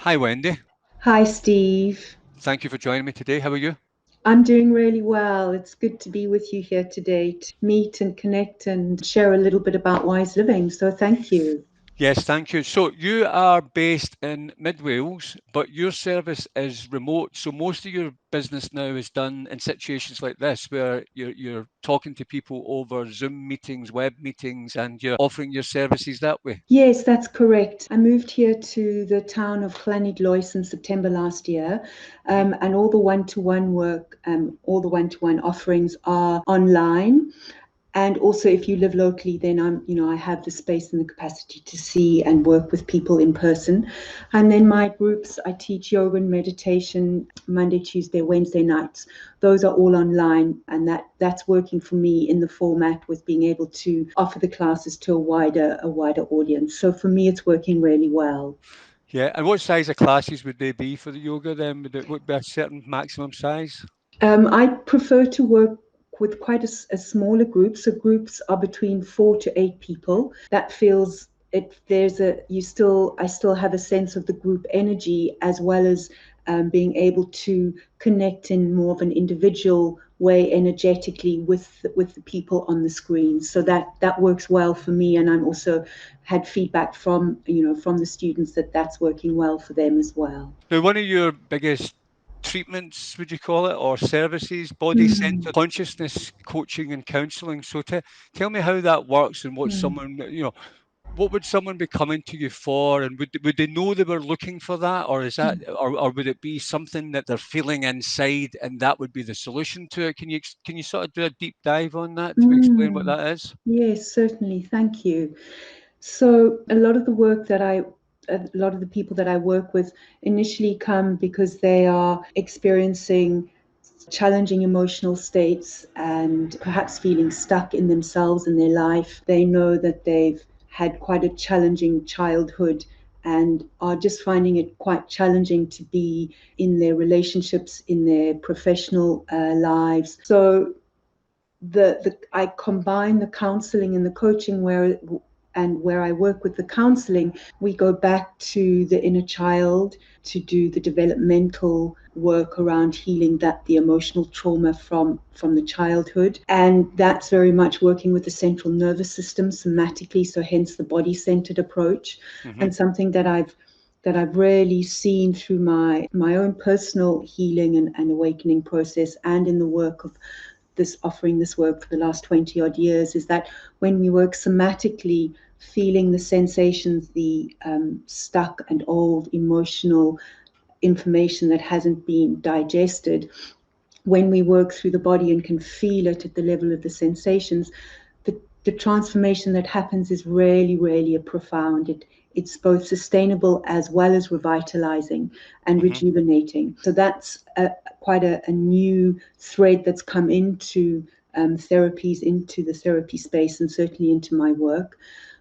Hi, Wendy. Hi, Steve. Thank you for joining me today. How are you? I'm doing really well. It's good to be with you here today to meet and connect and share a little bit about wise living. So, thank you. Yes, thank you. So you are based in Mid Wales, but your service is remote. So most of your business now is done in situations like this, where you're talking to people over Zoom meetings, web meetings, and you're offering your services that way. Yes, that's correct. I moved here to the town of Llanidloes in September last year, Mhm. and all the one-to-one work, all the one-to-one offerings are online. And also, if you live locally, then I have the space and the capacity to see and work with people in person. And then my groups, I teach yoga and meditation Monday, Tuesday, Wednesday nights. Those are all online, and that's working for me in the format with being able to offer the classes to a wider audience. So for me, it's working really well. Yeah, and what size of classes would they be for the yoga then? Would it be a certain maximum size? I prefer to work with quite a smaller group. So groups are between 4 to 8 people. That feels it. There's a you still. I still have a sense of the group energy as well as being able to connect in more of an individual way energetically with the people on the screen. So that works well for me. And I'm also had feedback from from the students that that's working well for them as well. Now, one of your biggest treatments, would you call it, or services, body Mm, centered consciousness coaching and counseling. So, tell me how that works and what mm, what would someone be coming to you for, and would they know they were looking for that, or is that, mm. or would it be something that they're feeling inside, and that would be the solution to it? Can you sort of do a deep dive on that to explain what Mm, that is? yes, certainly. Thank you. So a lot of the people that I work with initially come because they are experiencing challenging emotional states and perhaps feeling stuck in themselves and their life. They know that they've had quite a challenging childhood and are just finding it quite challenging to be in their relationships, in their professional lives. So the I combine the counseling and the coaching where I work with the counseling, we go back to the inner child to do the developmental work around healing the emotional trauma from the childhood. And that's very much working with the central nervous system somatically, so hence the body-centered approach. Hmm. And something that I've really seen through my own personal healing and awakening process and in the work of this offering this work for the last 20 odd years is that when we work somatically, feeling the sensations, the stuck and old emotional information that hasn't been digested, when we work through the body and can feel it at the level of the sensations, the transformation that happens is really, really a profound. It's both sustainable as well as revitalizing and Hmm. rejuvenating. So that's quite a new thread that's come into therapies, into the therapy space, and certainly into my work.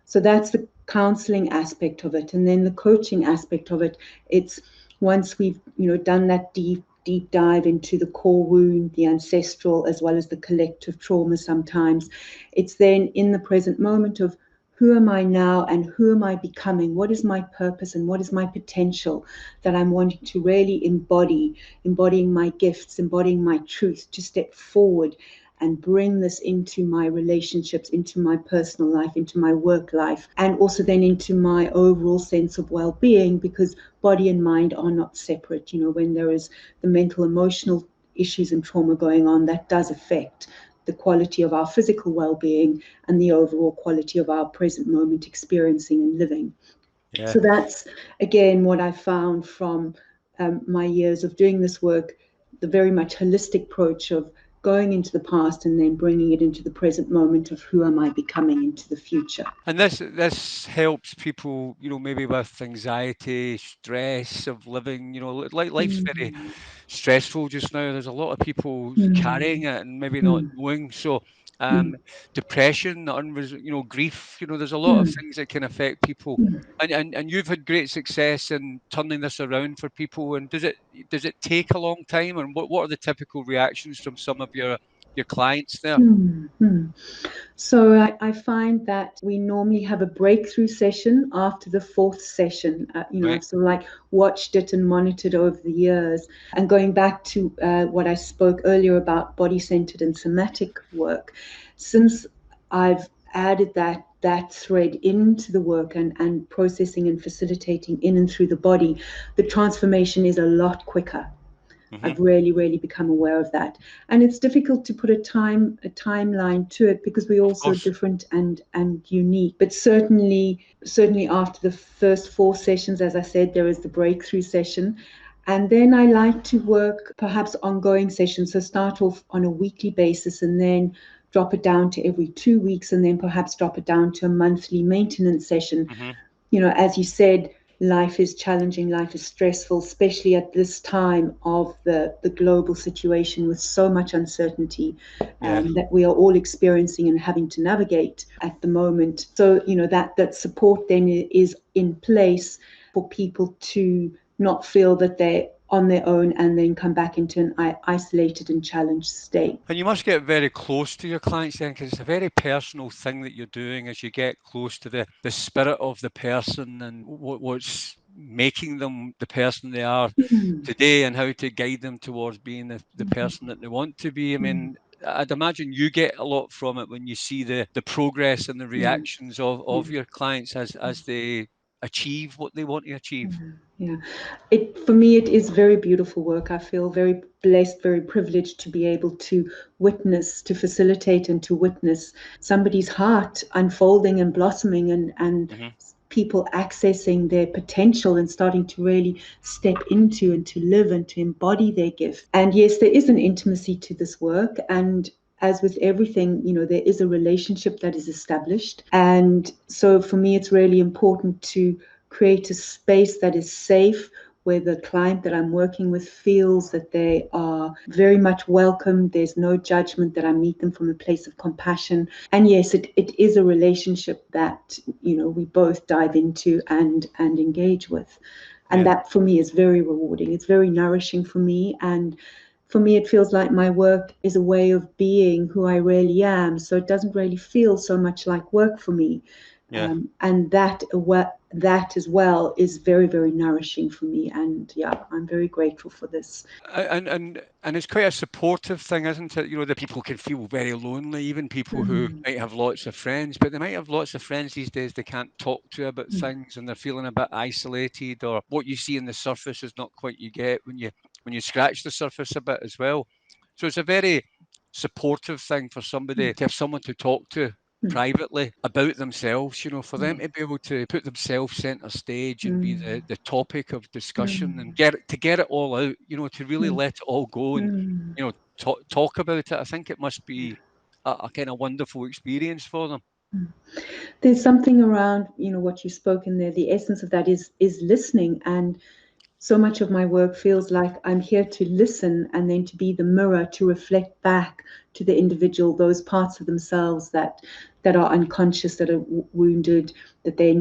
So that's the counseling aspect of it, and then the coaching aspect of it. It's once we've done that deep dive into the core wound, the ancestral as well as the collective trauma sometimes, it's then in the present moment of who am I now and who am I becoming? What is my purpose and what is my potential that I'm wanting to really embodying my gifts, embodying my truth to step forward and bring this into my relationships, into my personal life, into my work life, and also then into my overall sense of well being, because body and mind are not separate. When there is the mental, emotional issues and trauma going on, that does affect the quality of our physical well being and the overall quality of our present moment experiencing and living. Yeah. So that's again what I found from my years of doing this work, the very much holistic approach of going into the past and then bringing it into the present moment of who am I becoming into the future. And this helps people, maybe with anxiety, stress of living. Like life's very Mm, stressful just now. There's a lot of people carrying mm, it and maybe not mm, knowing. So, um, mm, depression, grief. There's a lot of mm, things that can affect people. mm. And you've had great success in turning this around for people. And does it take a long time? And what are the typical reactions from some of your your clients there? So I find that we normally have a breakthrough session after the fourth session. Right. I've sort of like watched it and monitored over the years. And going back to what I spoke earlier about body-centered and somatic work, since I've added that thread into the work and processing and facilitating in and through the body, the transformation is a lot quicker. I've really become aware of that, and it's difficult to put a timeline to it because we're all so different and unique. But certainly after the first 4 sessions, as I said, there is the breakthrough session. And then I like to work perhaps ongoing sessions. So start off on a weekly basis and then drop it down to every 2 weeks, and then perhaps drop it down to a monthly maintenance session. As you said, life is challenging, life is stressful, especially at this time of the global situation with so much uncertainty that we are all experiencing and having to navigate at the moment. So, that support then is in place for people to not feel that they're on their own and then come back into an isolated and challenged state. And you must get very close to your clients then, because it's a very personal thing that you're doing as you get close to the spirit of the person and what's making them the person they are today and how to guide them towards being the person that they want to be. I mean, I'd imagine you get a lot from it when you see the progress and the reactions of your clients as they achieve what they want to achieve. Yeah, for me, it is very beautiful work. I feel very blessed, very privileged to be able to witness, to facilitate and to witness somebody's heart unfolding and blossoming and people accessing their potential and starting to really step into and to live and to embody their gift. And yes, there is an intimacy to this work. And as with everything, there is a relationship that is established. And so for me, it's really important to create a space that is safe, where the client that I'm working with feels that they are very much welcome. There's no judgment, that I meet them from a place of compassion. And yes, it is a relationship that, we both dive into and engage with. And that for me is very rewarding. It's very nourishing for me. And for me, it feels like my work is a way of being who I really am. So it doesn't really feel so much like work for me. And that as well is very, very nourishing for me. And I'm very grateful for this. And it's quite a supportive thing, isn't it? That people can feel very lonely, even people who might have lots of friends, but they might have lots of friends these days they can't talk to about things, and they're feeling a bit isolated, or what you see in the surface is not quite you get when you scratch the surface a bit as well. So it's a very supportive thing for somebody to have someone to talk to privately about themselves, for them to be able to put themselves center stage and be the topic of discussion and get it all out, to really let it all go and talk about it. I think it must be a kind of wonderful experience for them. There's something around what you spoke in there. The essence of that is listening, and so much of my work feels like I'm here to listen and then to be the mirror to reflect back to the individual those parts of themselves that are unconscious, that are wounded, that they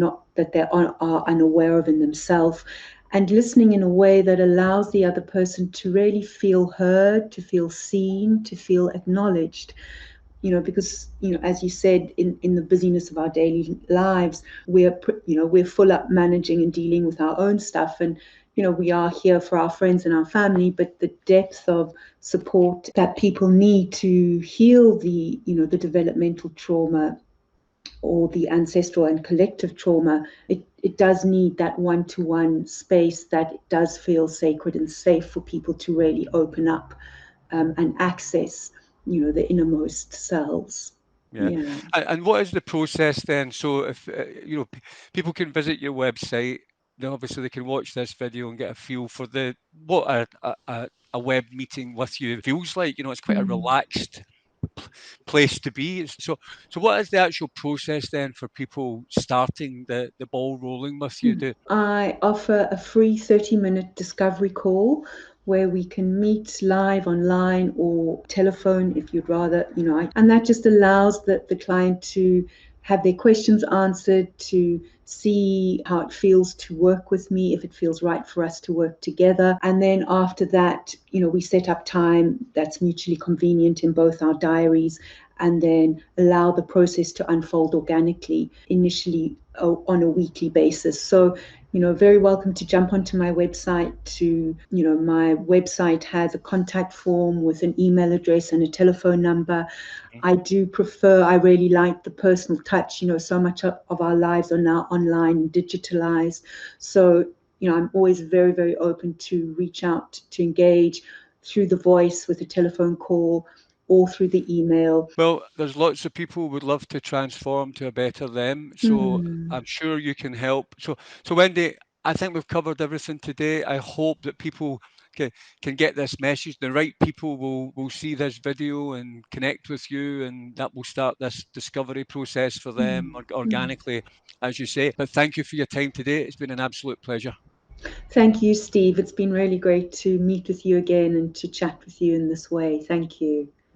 are unaware of in themselves, and listening in a way that allows the other person to really feel heard, to feel seen, to feel acknowledged. Because as you said, in the busyness of our daily lives, we're full up managing and dealing with our own stuff, and we are here for our friends and our family, but the depth of support that people need to heal the developmental trauma or the ancestral and collective trauma, it does need that one-to-one space that does feel sacred and safe for people to really open up and access the innermost selves. Yeah. And what is the process then? So if people can visit your website, then obviously they can watch this video and get a feel for what a web meeting with you feels like. It's quite a relaxed place to be. So what is the actual process then for people starting the ball rolling with you? I offer a free 30-minute discovery call where we can meet live online or telephone if you'd rather, and that just allows the client to have their questions answered, to see how it feels to work with me, if it feels right for us to work together. And then after that, we set up time that's mutually convenient in both our diaries, and then allow the process to unfold organically, initially on a weekly basis. So, very welcome to jump onto my website. My website has a contact form with an email address and a telephone number. I really like the personal touch. So much of our lives are now online and digitalized. So, I'm always very, very open to reach out, to engage through the voice with a telephone call or through the email. Well, there's lots of people would love to transform to a better them, so I'm sure you can help. So Wendy, I think we've covered everything today. I hope that people can get this message. The right people will see this video and connect with you, and that will start this discovery process for them organically, as you say. But thank you for your time today. It's been an absolute pleasure. Thank you, Steve. It's been really great to meet with you again and to chat with you in this way. Thank you.